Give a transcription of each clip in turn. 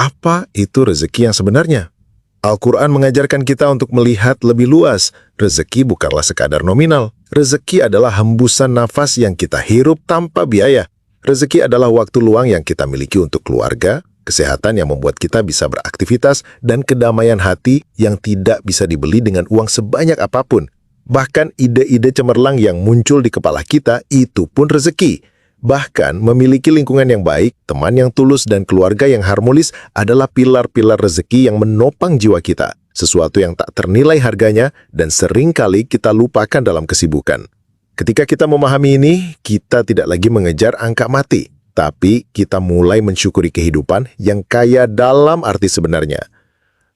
Apa itu rezeki yang sebenarnya? Al-Quran mengajarkan kita untuk melihat lebih luas. Rezeki bukanlah sekadar nominal. Rezeki adalah hembusan nafas yang kita hirup tanpa biaya. Rezeki adalah waktu luang yang kita miliki untuk keluarga, kesehatan yang membuat kita bisa beraktivitas, dan kedamaian hati yang tidak bisa dibeli dengan uang sebanyak apapun. Bahkan ide-ide cemerlang yang muncul di kepala kita itu pun rezeki. Bahkan memiliki lingkungan yang baik, teman yang tulus, dan keluarga yang harmonis adalah pilar-pilar rezeki yang menopang jiwa kita. Sesuatu yang tak ternilai harganya dan seringkali kita lupakan dalam kesibukan. Ketika kita memahami ini, kita tidak lagi mengejar angka mati, tapi kita mulai mensyukuri kehidupan yang kaya dalam arti sebenarnya.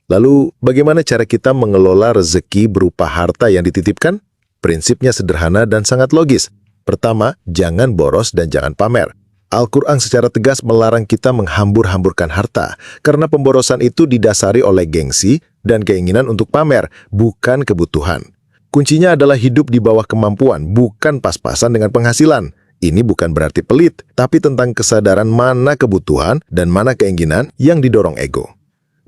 Lalu, bagaimana cara kita mengelola rezeki berupa harta yang dititipkan? Prinsipnya sederhana dan sangat logis. Pertama, jangan boros dan jangan pamer. Al-Quran secara tegas melarang kita menghambur-hamburkan harta, karena pemborosan itu didasari oleh gengsi dan keinginan untuk pamer, bukan kebutuhan. Kuncinya adalah hidup di bawah kemampuan, bukan pas-pasan dengan penghasilan. Ini bukan berarti pelit, tapi tentang kesadaran mana kebutuhan dan mana keinginan yang didorong ego.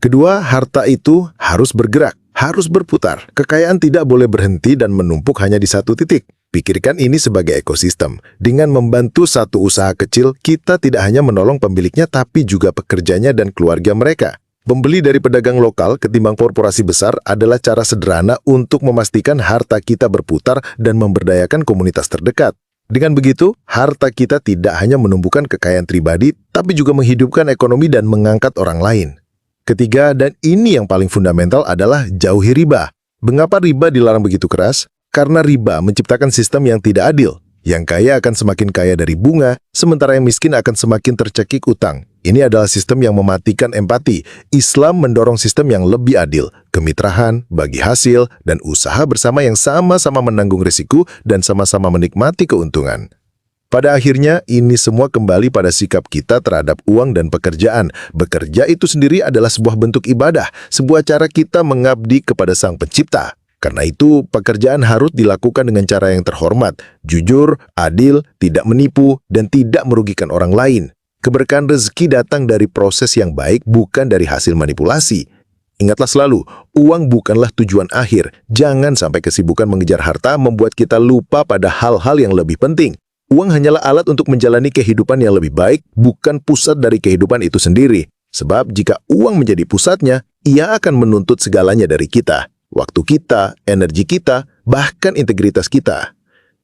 Kedua, harta itu harus bergerak, harus berputar. Kekayaan tidak boleh berhenti dan menumpuk hanya di satu titik. Pikirkan ini sebagai ekosistem. Dengan membantu satu usaha kecil, kita tidak hanya menolong pemiliknya, tapi juga pekerjanya dan keluarga mereka. Membeli dari pedagang lokal ketimbang korporasi besar adalah cara sederhana untuk memastikan harta kita berputar dan memberdayakan komunitas terdekat. Dengan begitu, harta kita tidak hanya menumbuhkan kekayaan pribadi, tapi juga menghidupkan ekonomi dan mengangkat orang lain. Ketiga, dan ini yang paling fundamental adalah jauhi riba. Mengapa riba dilarang begitu keras? Karena riba menciptakan sistem yang tidak adil. Yang kaya akan semakin kaya dari bunga, sementara yang miskin akan semakin tercekik utang. Ini adalah sistem yang mematikan empati. Islam mendorong sistem yang lebih adil, kemitraan, bagi hasil, dan usaha bersama yang sama-sama menanggung risiko dan sama-sama menikmati keuntungan. Pada akhirnya, ini semua kembali pada sikap kita terhadap uang dan pekerjaan. Bekerja itu sendiri adalah sebuah bentuk ibadah, sebuah cara kita mengabdi kepada Sang Pencipta. Karena itu, pekerjaan harus dilakukan dengan cara yang terhormat, jujur, adil, tidak menipu, dan tidak merugikan orang lain. Keberkahan rezeki datang dari proses yang baik, bukan dari hasil manipulasi. Ingatlah selalu, uang bukanlah tujuan akhir. Jangan sampai kesibukan mengejar harta membuat kita lupa pada hal-hal yang lebih penting. Uang hanyalah alat untuk menjalani kehidupan yang lebih baik, bukan pusat dari kehidupan itu sendiri. Sebab jika uang menjadi pusatnya, ia akan menuntut segalanya dari kita. Waktu kita, energi kita, bahkan integritas kita.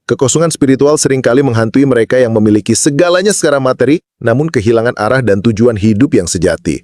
Kekosongan spiritual seringkali menghantui mereka yang memiliki segalanya secara materi, namun kehilangan arah dan tujuan hidup yang sejati.